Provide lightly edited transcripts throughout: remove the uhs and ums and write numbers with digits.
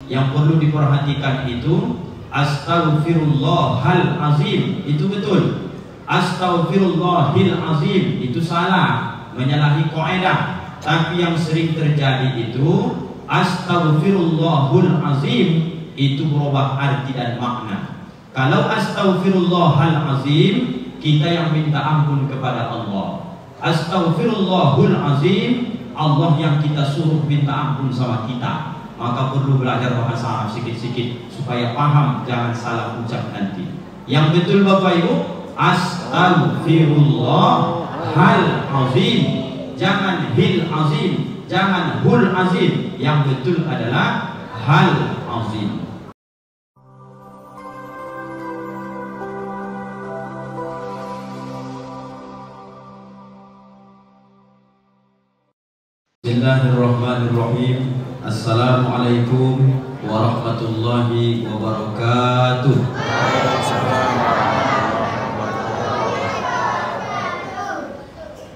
yang perlu diperhatikan itu astaghfirullahal azim, itu betul. Astaghfirullahil azim itu salah, menyalahi kaidah. Tapi yang sering terjadi itu astaghfirullahul azim, itu berubah arti dan makna. Kalau astaghfirullahal azim, kita yang minta ampun kepada Allah. Astaghfirullahul azim, Allah yang kita suruh minta ampun sama kita. Maka perlu belajar bahasa Arab sikit-sikit supaya paham, jangan salah ucap nanti. Yang betul Bapak Ibu, astaghfirullahal azim, jangan hil azim, jangan hul azim. Yang betul adalah hal azim. Bismillahirrahmanirrahim. Assalamualaikum warahmatullahi wabarakatuh.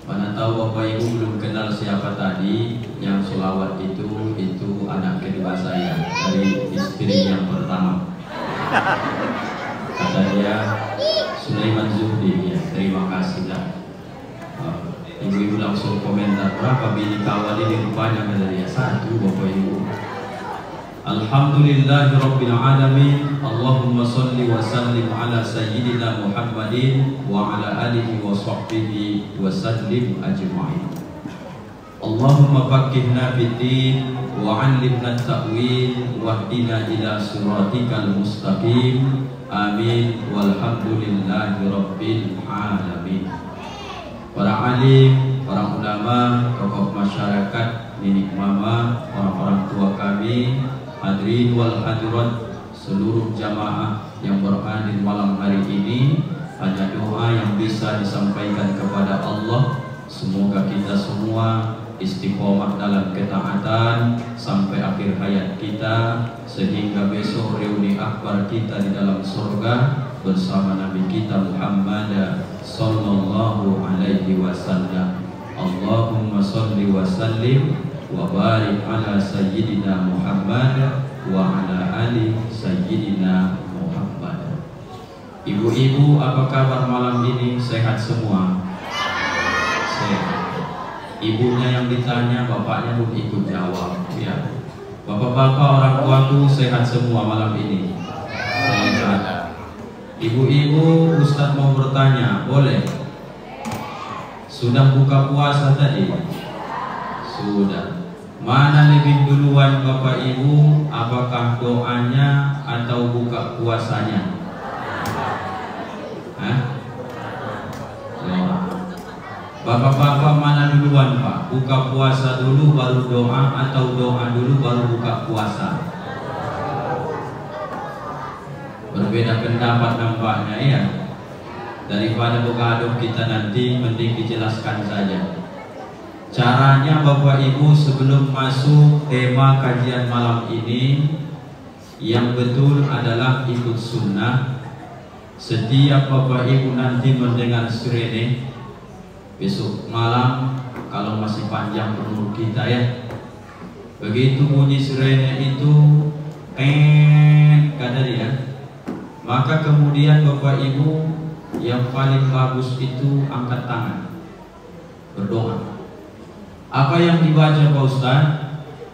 Mana tahu Bapak Ibu belum kenal siapa tadi yang selawat itu anak kedua saya dari istri yang pertama. Kata dia Sulaiman Zuhdi, ya, terima kasih dah. Ibu-ibu langsung komentar, berapa bini kawal ini rupanya? Kata dia, 1 Bapak Ibu. Alhamdulillahirabbil alamin. Allahumma shalli wa sallim ala sayyidina Muhammadin wa ala alihi wa sahbihi wa sallim ajma'in. Allahumma faqihna fid-din wa 'allimna at-ta'wil wahdina ila siratikal mustaqim. Amin walhamdulillahirabbil alamin. Para alim, para ulama, tokoh masyarakat, nenek mama, orang-orang tua kami, hadirin wal hadirat, seluruh jamaah yang berhadir malam hari ini, hanya doa yang bisa disampaikan kepada Allah. Semoga kita semua istiqomah dalam ketaatan sampai akhir hayat kita, sehingga besok reuni akbar kita di dalam surga bersama Nabi kita Muhammad sallallahu alaihi wasallam. Allahumma shalli wa sallim wa barik ala sayyidina Muhammad wa ala ali sayyidina Muhammad. Ibu-ibu, apa kabar malam ini? Sehat semua? Sehat. Ibunya yang ditanya, bapaknya pun ikut jawab, ya. Bapak-bapak, orang tuaku sehat semua malam ini? Sehat. Ibu-ibu, Ustadz mau bertanya, boleh? Sudah buka puasa tadi? Sudah. Mana lebih duluan Bapak Ibu? Apakah doanya atau buka puasanya? Hah? Bapak-bapak mana duluan Pak? Buka puasa dulu baru doa atau doa dulu baru buka puasa? Berbeda pendapat nampaknya, ya. Daripada bergaduh kita nanti, mending dijelaskan saja. Caranya Bapak Ibu, sebelum masuk tema kajian malam ini, yang betul adalah ikut sunnah. Setiap Bapak Ibu nanti mendengar sirene besok malam, kalau masih panjang umur kita, ya, begitu bunyi sirene itu kata dia, maka kemudian Bapak Ibu yang paling bagus itu angkat tangan, berdoa. Apa yang dibaca Pak Ustaz?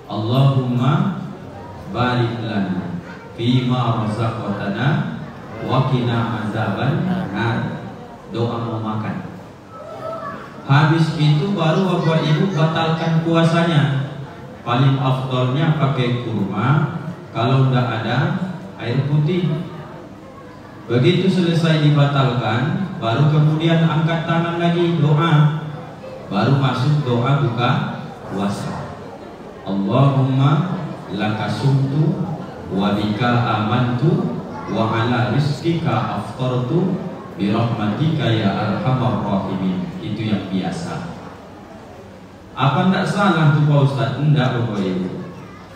Allahumma barik lana fima razaqtana wa qina azaban nar. Doa mau makan. Habis itu baru Bapak Ibu batalkan puasanya. Paling afdolnya pakai kurma, kalau tidak ada air putih. Begitu selesai dibatalkan, baru kemudian angkat tangan lagi, doa. Baru masuk doa buka puasa. Allahumma lakasumtu wa bika amantu wa ala rizqika aftartu bi rahmatika ya arhamar rahimin. Itu yang biasa. Apa tidak salah tuh Pak Ustaz? Enggak Bapak Ibu.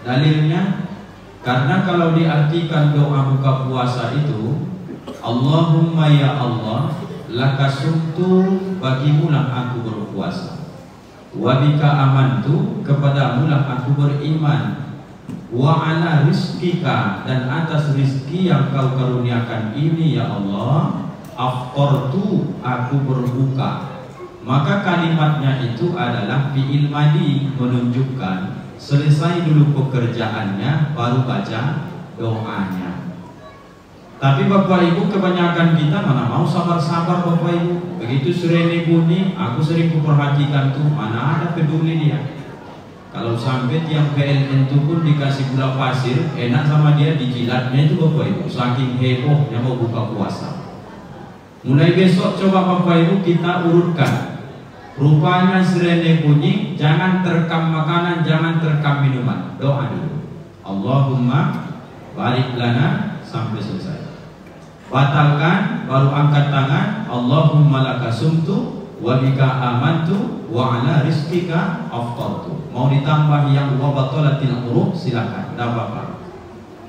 Dalilnya, karena kalau diartikan doa buka puasa itu, Allahumma ya Allah, lakasumtu, bagimulah aku berpuasa, wabika amantu, kepadamulah aku beriman, wa ala rizkika, dan atas rizki yang kau karuniakan ini ya Allah, aftartu, aku berbuka. Maka kalimatnya itu adalah fi'il madi, menunjukkan selesai dulu pekerjaannya baru baca doanya. Tapi Bapak Ibu, kebanyakan kita mana mau sabar-sabar Bapak Ibu. Begitu serene bunyi, aku sering memperhatikan tuh, mana ada peduli dia. Kalau sampai tiang PLN itu pun dikasih gula pasir, enak sama dia, dijilatnya itu Bapak Ibu, saking hebohnya mau buka puasa. Mulai besok coba Bapak Ibu kita urutkan. Rupanya sirene bunyi, jangan terekam makanan, jangan terekam minuman. Doa dulu, Allahumma barik lana, sampai selesai. Batalkan, baru angkat tangan, Allahumma laka sumtu wa bika amantu wa ala rizkika aftartu. Mau ditambah yang wa batalatil huruf, silakan, tidak apa-apa.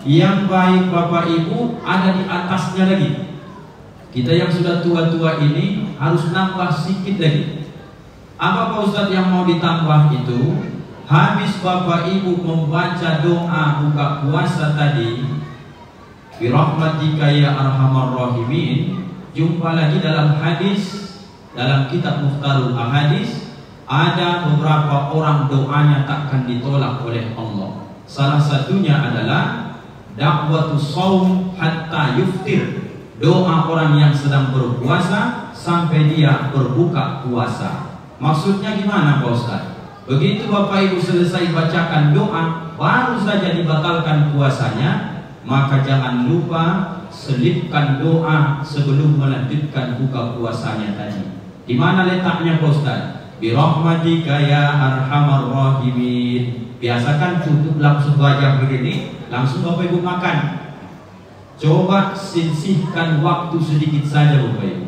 Yang baik Bapak Ibu ada di atasnya lagi. Kita yang sudah tua-tua ini harus nambah sedikit lagi. Apa Pak Ustadz yang mau ditambah itu? Habis Bapak Ibu membaca doa buka puasa tadi, birahmatika ya arhamar rahimin, jumpa lagi dalam hadis, dalam kitab Mukhtarul Ahadis, ada beberapa orang doanya takkan ditolak oleh Allah. Salah satunya adalah da'watus shaum hatta yuftir, doa orang yang sedang berpuasa sampai dia berbuka puasa. Maksudnya gimana Pak Ustaz? Begitu Bapak Ibu selesai bacakan doa, baru saja dibatalkan puasanya, maka jangan lupa selipkan doa sebelum melanjutkan buka puasanya tadi. Di mana letaknya Pak Ustaz? Birahmatika ya arhamar rahimin. Biasakan tutup langsung wajah begini, langsung Bapak Ibu makan. Coba sisihkan waktu sedikit saja Bapak Ibu.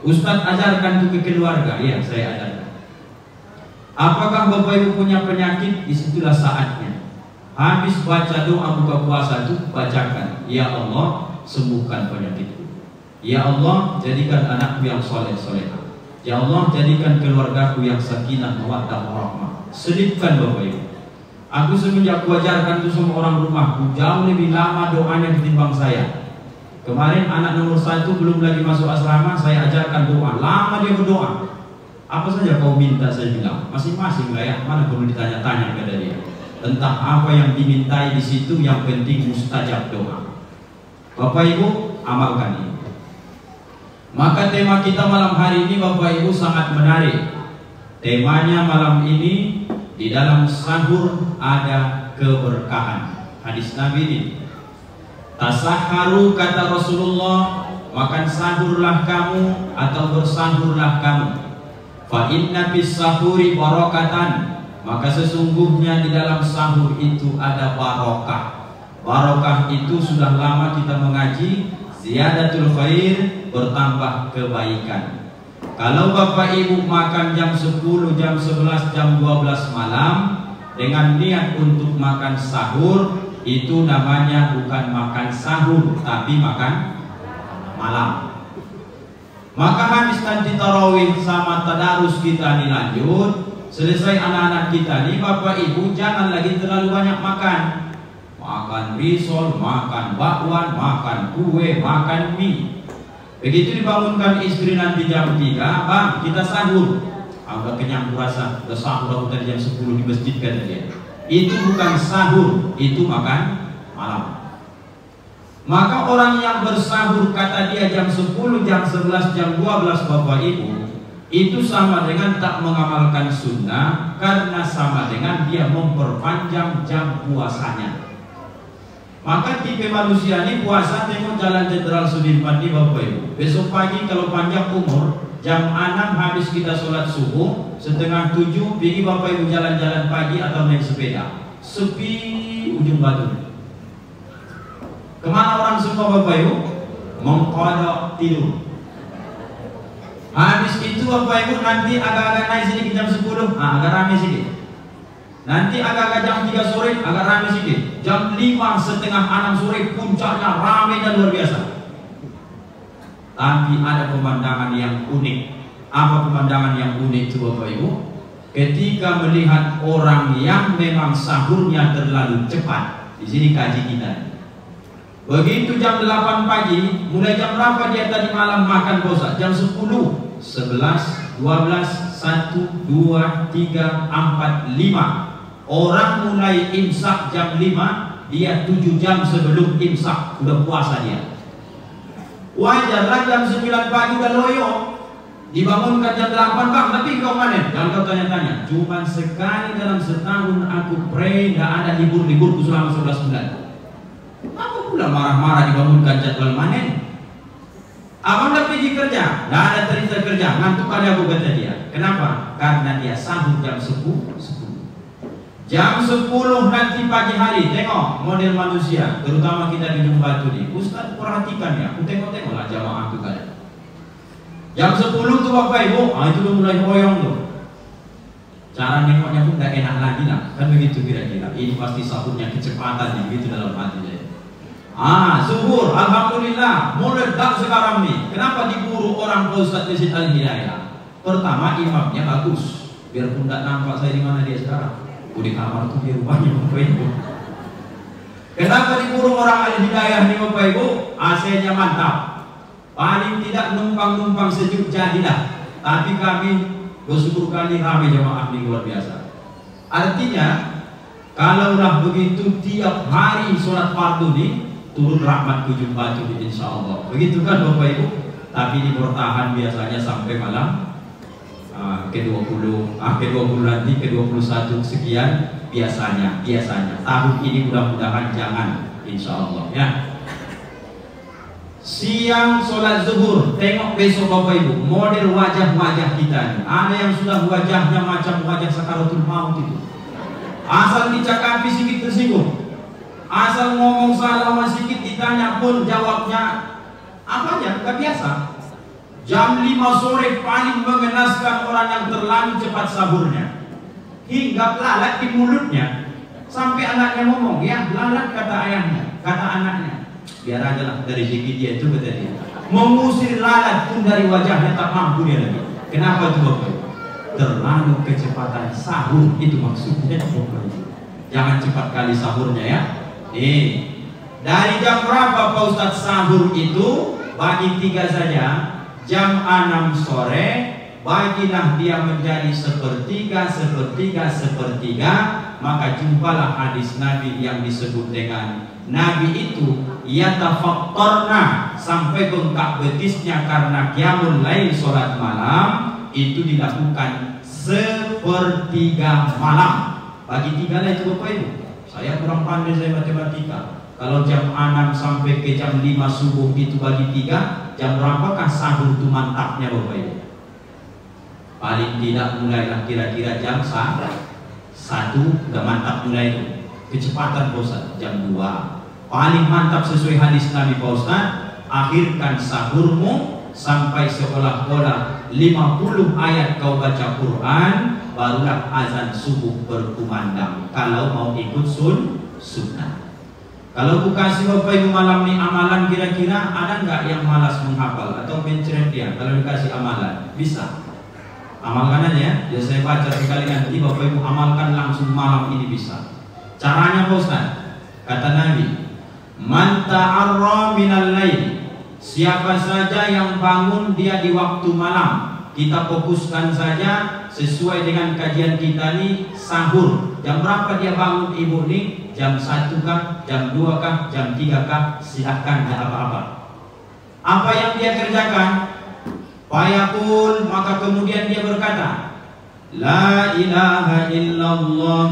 Ustaz ajarkan itu ke keluarga, ya saya ajarkan. Apakah Bapak Ibu punya penyakit? Disitulah saatnya. Habis baca doa buka puasa itu bacakan, ya Allah sembuhkan penyakitku. Ya Allah jadikan anakku yang soleh-solehah. Ya Allah jadikan keluargaku yang sakinah mawaddah warahmah. Selipkan Bapak Ibu. Aku semenjak kuajarkan itu sama orang rumahku, jauh lebih lama doanya ketimbang saya. Kemarin anak nomor 1 belum lagi masuk asrama, saya ajarkan doa. Lama dia berdoa. Apa saja kau minta, saya bilang. Masing-masing lah ya, mana perlu ditanya-tanya pada dia. Tentang apa yang dimintai di situ, yang penting mustajab doa. Bapak Ibu amalkan ini. Maka tema kita malam hari ini Bapak Ibu sangat menarik. Temanya malam ini, di dalam sahur ada keberkahan. Hadis Nabi ini, tasahharu kata Rasulullah, makan sahurlah kamu atau bersahurlah kamu. Fa inna bis sahuri barakatan, maka sesungguhnya di dalam sahur itu ada barokah. Barokah itu sudah lama kita mengaji, ziyadatul khair, bertambah kebaikan. Kalau Bapak Ibu makan jam 10, jam 11, jam 12 malam dengan niat untuk makan sahur, itu namanya bukan makan sahur tapi makan malam. Maka habis nanti tarawih sama tadarus kita nih lanjut, selesai anak-anak kita nih Bapak Ibu jangan lagi terlalu banyak makan. Makan risol, makan bakwan, makan kue, makan mie. Begitu dibangunkan istri nanti jam 3, Bang kita sahur. Agak kenyang puasa, udah sahur aku tadi jam 10 di masjid kan dia. Itu bukan sahur, itu makan malam. Maka orang yang bersahur kata dia jam 10, jam 11, jam 12 Bapak Ibu, itu sama dengan tak mengamalkan sunnah, karena sama dengan dia memperpanjang jam puasanya. Maka tipe manusia ini puasa tengok Jalan Jenderal Sudirman di Bapak Ibu. Besok pagi kalau panjang umur, jam 6 habis kita sholat subuh, setengah 7 pergi Bapak Ibu jalan-jalan pagi atau naik sepeda. Sepi ujung batu. Kemana orang semua Bapak Ibu? Mengkodok tidur. Habis itu Bapak Ibu nanti agak-agak naik sedikit jam 10, agak rame sedikit. Nanti agak-agak jam 3 sore agak rame sedikit. Jam 5 setengah 6 sore puncaknya rame dan luar biasa. Tapi ada pemandangan yang unik. Apa pemandangan yang unik itu Bapak Ibu? Ketika melihat orang yang memang sahurnya terlalu cepat, Di sini kaji kita. Begitu jam 8 pagi, mulai jam berapa dia tadi malam makan puasa? Jam 10, 11, 12, 1, 2, 3, 4, 5. Orang mulai imsak jam 5, dia 7 jam sebelum imsak sudah puasa dia. Wajarlah jam 9 pagi udah loyo, dibangunkan jam 8, bang, tapi kau mana? Jangan kau tanya-tanya. Cuma sekali dalam setahun aku pray, gak ada libur-liburku selama 11 bulan. Apa pula marah-marah dibangunkan jadwal manen? Abang dah pergi kerja, gak ada cerita kerja, ngantuk kali aku, kata dia. Kenapa? Karena dia sahur jam 10. Jam 10 nanti pagi hari, tengok model manusia, terutama kita di Gunung Batu nih. Ustaz perhatikan ya, aku tengok-tengoklah jamaah itu kalian. Jam 10 tuh Bapak Ibu, itu udah mulai hoyong tuh. Cara nengoknya pun gak enak lagi lah, kan begitu kira-kira. Ini pasti sahurnya kecepatan nih, begitu dalam hati saya. Zuhur, alhamdulillah, meledak sekarang nih. Kenapa diburu orang Ustaz Masjid Al-Hidayah? Pertama, imamnya bagus, biarpun gak nampak saya di mana dia sekarang. Di kamar tuh di rumahnya Bapak Ibu. Kenapa diburu orang Al-Hidayah nih Bapak Ibu? AC-nya mantap. Paling tidak numpang-numpang sejuk jadilah. Tapi kami bersyukur kali ramai jamaah ini luar biasa. Artinya, kalau udah begitu tiap hari sholat fardu nih, turun rahmat Ujung Batu insya Allah. Begitu kan Bapak Ibu? Tapi ini bertahan biasanya sampai malam ke-20, ke-20 nanti, ke-21 sekian biasanya. Tahun ini mudah-mudahan jangan insya Allah ya. Siang sholat zuhur, tengok besok Bapak Ibu, model wajah-wajah kita nih. Ada yang sudah wajahnya macam wajah sakaratul maut itu. Asal dicakapi sedikit tersinggung, asal ngomong salah sedikit ditanya pun jawabnya apa aja, gak biasa. Jam 5 sore paling mengenaskan orang yang terlalu cepat sahurnya, hingga lalat di mulutnya. Sampai anaknya ngomong, ya lalat kata ayahnya, kata anaknya. Biar aja lah dari rezeki dia itu, kata dia. Mengusir lalat pun dari wajahnya tak mampu dia lagi. Kenapa itu Bapak? Terlalu kecepatan sahur, itu maksudnya Bapak. Jangan cepat kali sahurnya ya. Dari jam berapa Pak Ustadz sahur itu? Bagi 3 saja. Jam 6 sore, bagilah dia menjadi sepertiga, maka jumpalah hadis Nabi yang disebut dengan Nabi itu yatafakkarna, sampai bengkak betisnya karena qiyamul lail sholat malam itu dilakukan sepertiga malam. Bagi 3 lah itu Bapak Ibu. Saya kurang pandai saya matematika. Kalau jam 6 sampai ke jam 5 subuh itu bagi 3, jam berapakah sahur itu mantapnya Bapak Ibu? Paling tidak mulailah kira-kira jam 1 udah mantap mulai itu. Kecepatan Pak Ustaz jam 2. Paling mantap sesuai hadis Nabi Pak Ustaz, akhirkan sahurmu sampai seolah-olah 50 ayat kau baca Quran, barulah azan subuh berkumandang. Kalau mau ikut sunnah. Kalau aku kasih Bapak Ibu malam ini amalan, kira-kira ada nggak yang malas menghafal atau mencret dia? Kalau dikasih amalan, bisa. Amalkan aja ya. Saya baca sekali nanti Bapak Ibu amalkan langsung malam ini bisa. Caranya Pak Ustaz, kata Nabi, man ta'arra minal lail, siapa saja yang bangun dia di waktu malam. Kita fokuskan saja sesuai dengan kajian kita nih, sahur. Jam berapa dia bangun ibu nih? Jam 1 kah? Jam 2 kah? Jam 3 kah? Silahkan, tidak apa-apa. Apa yang dia kerjakan? Fayaqul, maka kemudian dia berkata, La ilaha illallah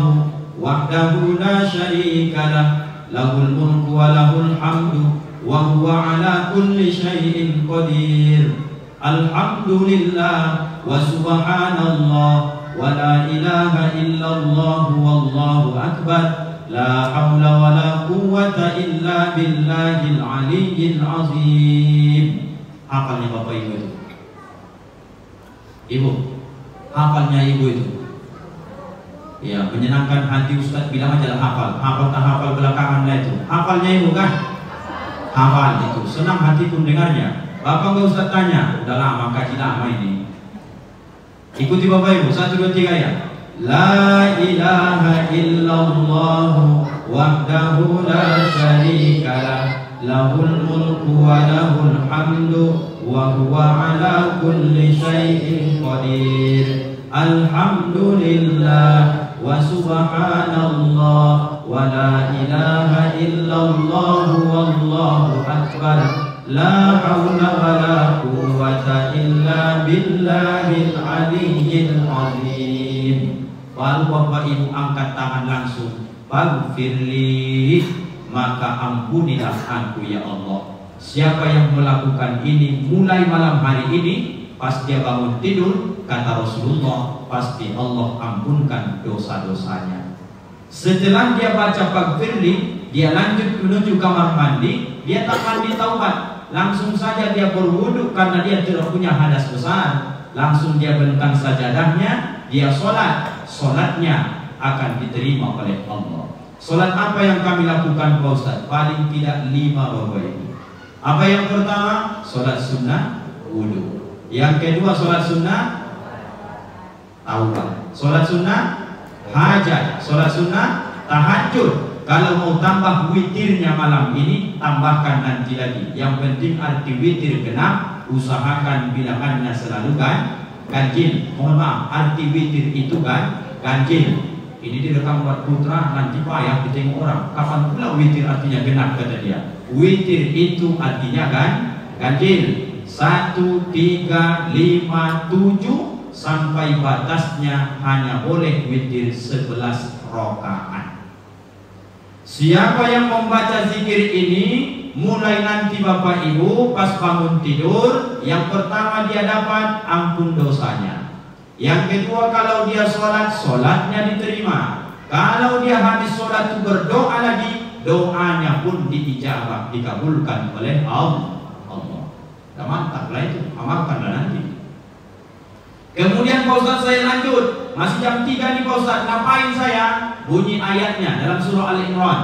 wahdahu la syarikalah, lahul mulku wa lahul hamdu, wa huwa ala kulli syai'in qadir. Alhamdulillah wa subhanallah wa la ilaha illallah wallahu akbar. La hawla wa la quwwata illa billahil aliyyil azim. Hafalnya Bapak Ibu itu? Ibu, hafalnya Ibu itu? Ya, menyenangkan hati Ustaz, bilang aja lah hafal. Hafal tak hafal belakangan lah itu. Hafalnya Ibu kan? Hafal itu, senang hati pun dengarnya. Bapak nggak Ustaz tanya, udah lama kaji lama ini. Ikuti Bapak Ibu, 1, 2, 3 ya. La ilaha illallah wahdahu la syarika lah, lahul mulku wa lahul hamdu wa huwa ala kulli syai'in qadir. Alhamdulillah wa subhanallah wa la ilaha illallah wallahu akbar, la hawla wa la quwwata illa billahil aliyyil azim. Lalu Bapak Ibu angkat tangan langsung, faghfirli, maka ampunilah aku ya Allah. Siapa yang melakukan ini mulai malam hari ini, pas dia bangun tidur, kata Rasulullah, pasti Allah ampunkan dosa-dosanya. Setelah dia baca faghfirli, dia lanjut menuju kamar mandi. Dia tak mandi taubat, langsung saja dia berwudu karena dia tidak punya hadas besar. Langsung dia bentang sajadahnya, dia sholat. Sholatnya akan diterima oleh Allah. Sholat apa yang kami lakukan Pak Ustaz? Paling tidak 5 Bapak Ibu. Apa yang pertama? Sholat sunnah wudu. Yang kedua sholat sunnah taubat. Sholat sunnah hajat. Sholat sunnah tahajud. Kalau mau tambah witirnya malam ini, tambahkan nanti lagi. Yang penting arti witir genap, usahakan bilangannya selalu ganjil. Mohon maaf, arti witir itu ganjil. Ini direkam buat putra, nanti payah ditengok orang. Kapan pula witir artinya genap, kata dia. Witir itu artinya ganjil. 1, 3, 5, 7 sampai batasnya hanya boleh witir 11 rakaat. Siapa yang membaca zikir ini, mulai nanti Bapak Ibu pas bangun tidur, yang pertama dia dapat ampun dosanya. Yang kedua, kalau dia sholat, sholatnya diterima. Kalau dia habis sholat itu berdoa lagi, doanya pun diijabah, dikabulkan oleh Allah. Dah mantap lah itu, amalkanlah nanti. Kemudian Pak Ustaz saya lanjut, masih jam 3 nih Pak Ustaz, ngapain saya? Bunyi ayatnya dalam surah Al-Imran,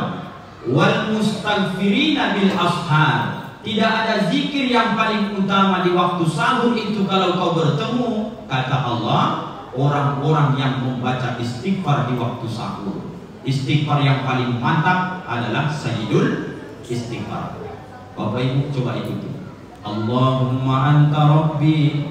wal mustaghfirina bil ashar. Tidak ada zikir yang paling utama di waktu sahur itu kalau kau bertemu, kata Allah, orang-orang yang membaca istighfar di waktu sahur. Istighfar yang paling mantap adalah sayyidul istighfar. Bapak Ibu coba ikuti. Allahumma anta rabbi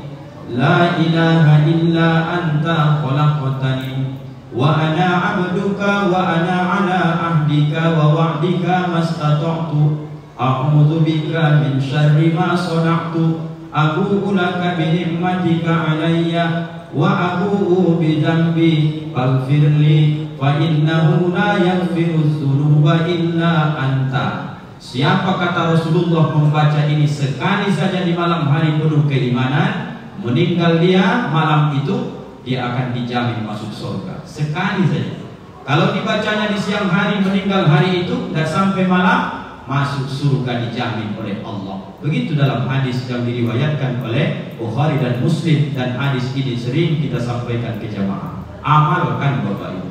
la ilaha illa anta khalaqtani wa ana abduka wa ana ala ahdika wa wa'dika mastata'tu a'udzu bika min syarri ma sana'tu abu'u laka bi ni'matika 'alayya wa abu'u bi dhanbi faghfirli fa innahu la yaghfiru dzunuba illa anta. Siapa, kata Rasulullah, membaca ini sekali saja di malam hari penuh keimanan, meninggal dia malam itu, dia akan dijamin masuk surga. Sekali saja. Kalau dibacanya di siang hari, meninggal hari itu, dan sampai malam, masuk surga dijamin oleh Allah. Begitu dalam hadis yang diriwayatkan oleh Bukhari dan Muslim, dan hadis ini sering kita sampaikan ke jamaah. Amalkan Bapak Ibu.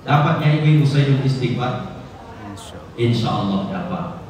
Dapatnya ibu sayyidul istighfar? Insya Allah dapat.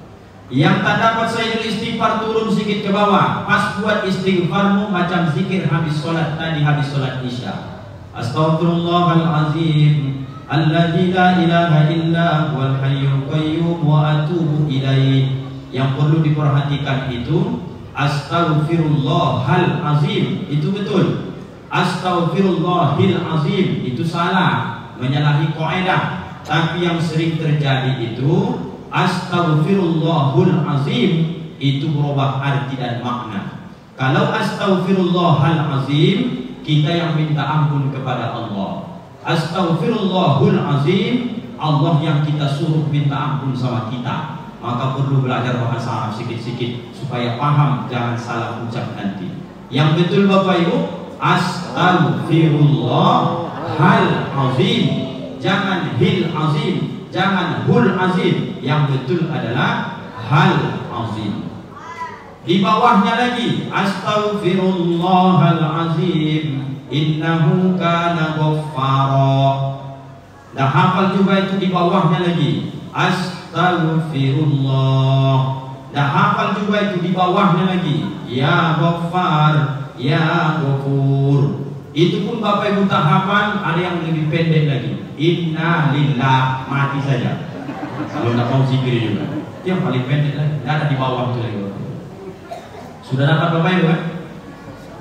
Yang tak dapat sayyidul istighfar, turun sedikit ke bawah. Pas buat istighfarmu macam zikir habis sholat tadi, habis sholat isya. Astaghfirullahalazim alladzi la ilaha illa huwal hayyul qayyum wa atubu ilaih. Yang perlu diperhatikan itu astaghfirullahal azim, itu betul. Astaghfirullahil azim itu salah, menyalahi kaidah. Tapi yang sering terjadi itu astaghfirullahul azim, itu berubah arti dan makna. Kalau astaghfirullahal azim, kita yang minta ampun kepada Allah. Astaghfirullahul azim, Allah yang kita suruh minta ampun sama kita. Maka perlu belajar bahasa Arab sedikit-sedikit supaya paham, jangan salah ucap nanti. Yang betul Bapak Ibu, astaghfirullahal azim. Jangan hil azim, jangan hul azim. Yang betul adalah hal azim. Di bawahnya lagi astaghfirullahal azim innahu kana ghaffara. Dah hafal juga itu di bawahnya lagi astaghfirullah. Dah hafal juga itu di bawahnya lagi ya ghaffar, ya ghafur. Itu pun Bapak Ibu tak hafal, ada yang lebih pendek lagi. Inna lillah, mati saja. Kalau nggak mau zikir juga, itu yang paling pendek lagi, nggak ada di bawah itu lagi. Sudah dapat Bapak Ibu kan?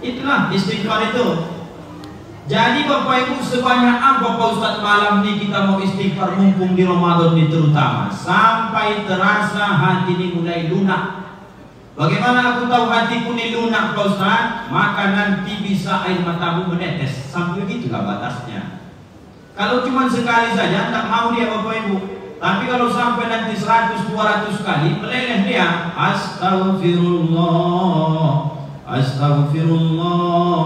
Itulah istighfar itu. Jadi Bapak Ibu, sebanyak apa Pak Ustadz malam ini kita mau istighfar mumpung di Ramadan ini terutama, sampai terasa hati ini mulai lunak. Bagaimana aku tahu hatiku ini lunak Pak Ustadz? Maka nanti bisa air matamu menetes. Sampai begitulah batasnya. Kalau cuma sekali saja tak mau dia Bapak Ibu. Tapi kalau sampai nanti 100-200 kali meleleh dia. Astagfirullah, astagfirullah,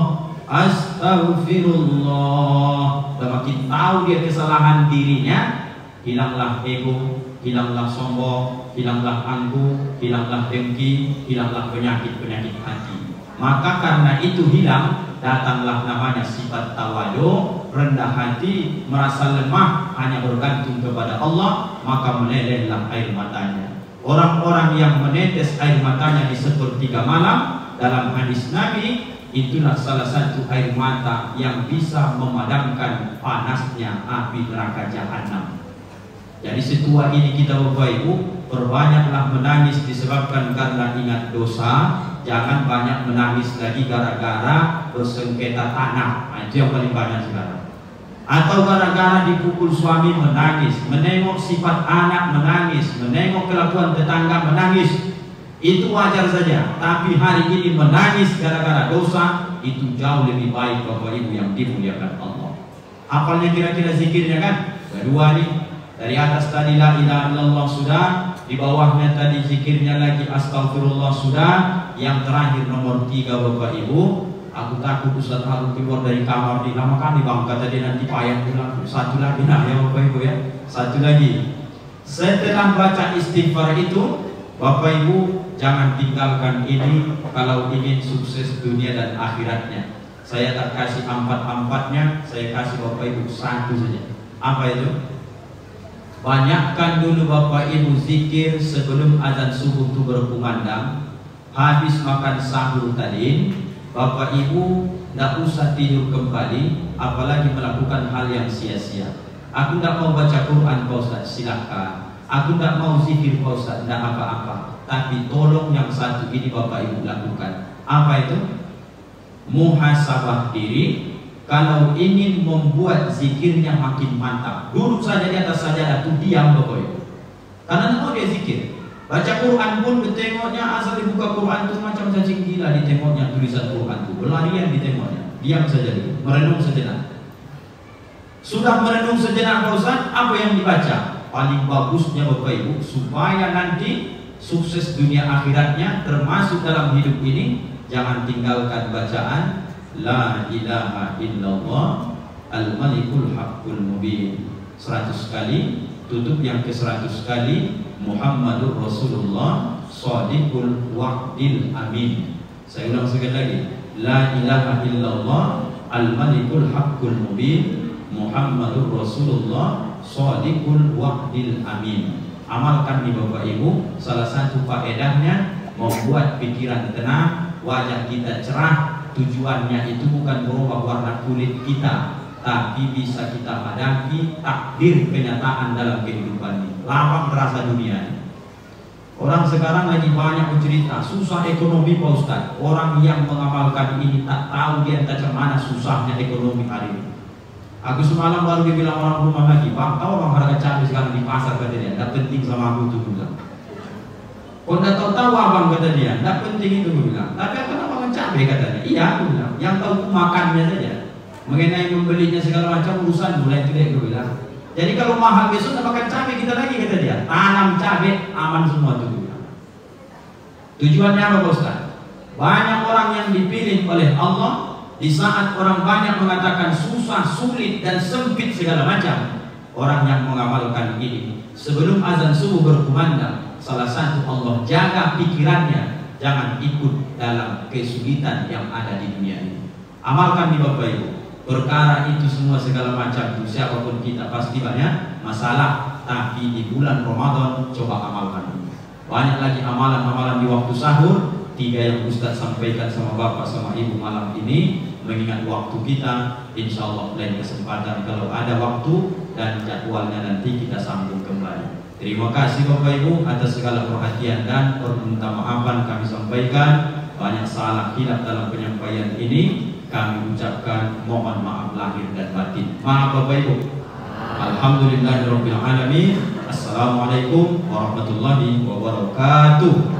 astagfirullah. Dan makin tahu dia kesalahan dirinya, hilanglah ego, hilanglah sombong, hilanglah angkuh, hilanglah dengki, hilanglah penyakit-penyakit hati. Maka karena itu hilang, datanglah namanya sifat tawadu, rendah hati, merasa lemah, hanya bergantung kepada Allah, maka melelehlah air matanya. Orang-orang yang menetes air matanya di sepertiga malam, dalam hadis Nabi, itulah salah satu air mata yang bisa memadamkan panasnya api neraka jahanam. Jadi setua ini kita Bapak Ibu, perbanyaklah menangis disebabkan karena ingat dosa. Jangan banyak menangis lagi gara-gara bersengketa tanah. Itu yang paling banyak sekarang. Atau gara-gara dipukul suami menangis, menengok sifat anak menangis, menengok kelakuan tetangga menangis. Itu wajar saja. Tapi hari ini menangis gara-gara dosa, itu jauh lebih baik Bapak Ibu yang dimuliakan Allah. Apalnya kira-kira zikirnya kan? Kedua nih. Dari atas tadi la ilaha illallah sudah, di bawahnya tadi zikirnya lagi astagfirullah sudah, yang terakhir nomor 3 Bapak Ibu, aku takut Ustaz harus keluar dari kamar di lama kali bang, kata dia nanti payah pulang. Satu lagi nah ya Bapak Ibu ya, satu lagi. Setelah baca istighfar itu, Bapak Ibu jangan tinggalkan ini kalau ingin sukses dunia dan akhiratnya. Saya tak kasih 4-4-nya, saya kasih Bapak Ibu 1 saja. Apa itu? Banyakkan dulu Bapak Ibu zikir sebelum azan subuh itu berkumandang. Habis makan sahur tadi, Bapak Ibu tidak usah tidur kembali, apalagi melakukan hal yang sia-sia. Aku tidak mau baca Quran Pak Ustaz, silahkan. Aku tidak mau zikir Pak Ustaz, tidak apa-apa. Tapi tolong yang satu ini Bapak Ibu lakukan. Apa itu? Muhasabah diri. Kalau ingin membuat zikirnya makin mantap, duduk saja di atas sajadah itu diam Bapak Ibu. Karena mau dia zikir. Baca Quran pun ditengoknya, asal dibuka Quran itu macam cacing gila ditengoknya tulisan Quran itu, berlarian ditengoknya. Diam saja dulu, merenung sejenak. Sudah merenung sejenak Pak Ustaz, apa yang dibaca? Paling bagusnya Bapak Ibu, supaya nanti sukses dunia akhiratnya termasuk dalam hidup ini, jangan tinggalkan bacaan La ilaha illallah al-malikul haqqul mubin 100 kali, tutup yang ke-100 kali Muhammadur Rasulullah shadiqul wa'dil amin. Saya ulang sekali lagi, La ilaha illallah al-malikul haqqul mubin Muhammadur Rasulullah shadiqul wa'dil amin. Amalkan nih Bapak Ibu, salah satu faedahnya membuat pikiran tenang, wajah kita cerah. Tujuannya itu bukan merubah warna kulit kita, tapi bisa kita hadapi takdir kenyataan dalam kehidupan ini. Lapang rasa dunia ini. Orang sekarang lagi banyak bercerita susah ekonomi Pak Ustaz. Orang yang mengamalkan ini tak tahu dia macam mana susahnya ekonomi hari ini. Aku semalam baru dibilang orang rumah lagi, Bang, tahu bang harga cabai sekarang di pasar, kata dia. Tak penting sama aku itu bilang. Kau tak tahu abang, kata dia. Tak penting itu bilang. Tapi apa cabai katanya? Iya, aku bilang. Yang tahu makannya saja. Mengenai membelinya segala macam urusan mulai tidak, aku bilang. Jadi kalau mahal besok tak makan cabai kita lagi, kata dia. Tanam cabai aman semua itu bilang. Tujuannya apa Pak Ustaz? Banyak orang yang dipilih oleh Allah di saat orang banyak mengatakan susah, sulit dan sempit segala macam. Orang yang mengamalkan ini sebelum azan subuh berkumandang, salah satu Allah jaga pikirannya. Jangan ikut dalam kesulitan yang ada di dunia ini. Amalkan di Bapak Ibu. Perkara itu semua segala macam itu siapapun kita pasti banyak masalah. Tapi di bulan Ramadan coba amalkan. Banyak lagi amalan-amalan di waktu sahur. 3 yang Ustaz sampaikan sama Bapak sama Ibu malam ini. Mengingat waktu kita, insya Allah lain kesempatan kalau ada waktu dan jadwalnya nanti kita sambung kembali. Terima kasih Bapak Ibu atas segala perhatian dan permintaan kami sampaikan. Banyak salah hilaf dalam penyampaian ini, kami ucapkan mohon maaf lahir dan batin. Maaf Bapak Ibu. Alhamdulillahirabbil alamin. Assalamualaikum warahmatullahi wabarakatuh.